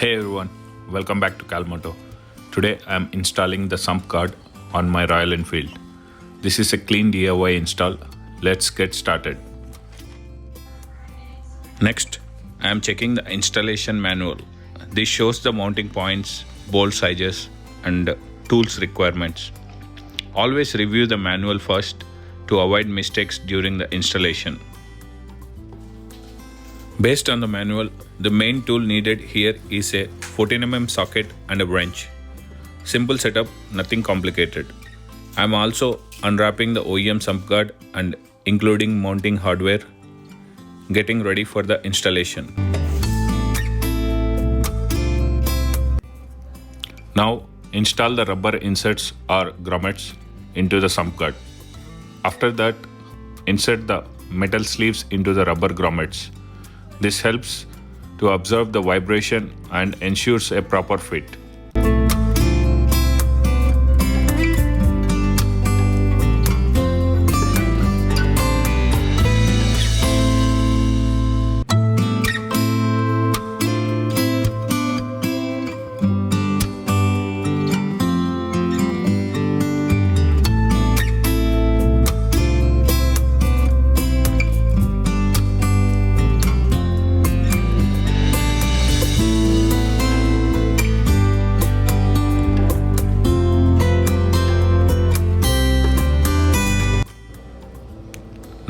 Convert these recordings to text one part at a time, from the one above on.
Hey everyone, welcome back to Moto. Today I am installing the sump guard on my Royal Enfield. This is a clean DIY install. Let's get started. Next, I am checking the installation manual. This shows the mounting points, bolt sizes and tools requirements. Always review the manual first to avoid mistakes during the installation. Based on the manual, the main tool needed here is a 14mm socket and a wrench. Simple setup, nothing complicated. I am also unwrapping the OEM sump guard and including mounting hardware, getting ready for the installation. Now install the rubber inserts or grommets into the sump guard. After that, insert the metal sleeves into the rubber grommets. This helps to observe the vibration and ensures a proper fit.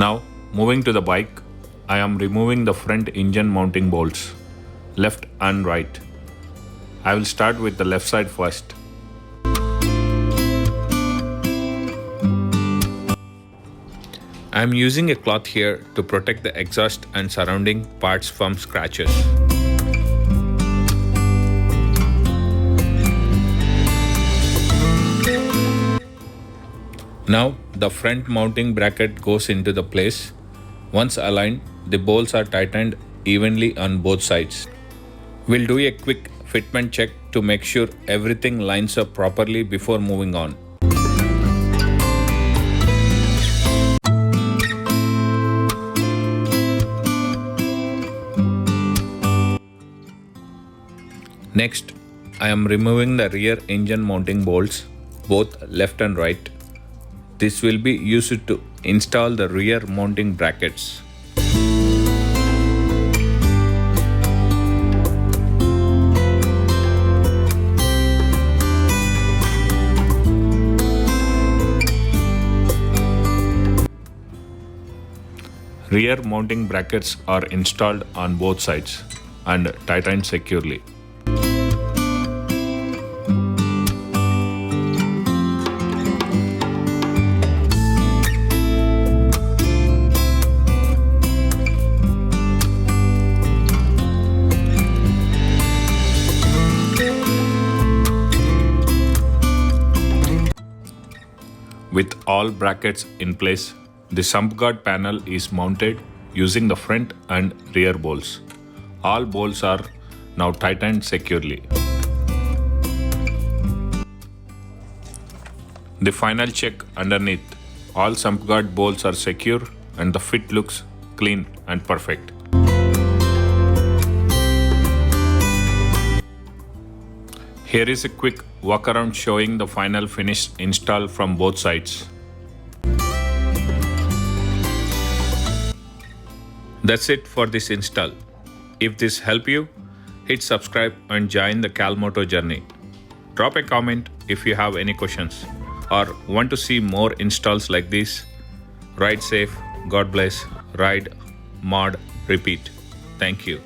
Now, moving to the bike, I am removing the front engine mounting bolts, left and right. I will start with the left side first. I am using a cloth here to protect the exhaust and surrounding parts from scratches. Now the front mounting bracket goes into the place. Once aligned, the bolts are tightened evenly on both sides. We'll do a quick fitment check to make sure everything lines up properly before moving on. Next, I am removing the rear engine mounting bolts, both left and right. This will be used to install the rear mounting brackets. Rear mounting brackets are installed on both sides and tightened securely. With all brackets in place, the sump guard panel is mounted using the front and rear bolts. All bolts are now tightened securely. The final check underneath. All sump guard bolts are secure and the fit looks clean and perfect. Here is a quick walkaround showing the final finished install from both sides. That's it for this install. If this helped you, hit subscribe and join the Moto journey. Drop a comment if you have any questions or want to see more installs like this. Ride safe, God bless, ride, mod, repeat. Thank you.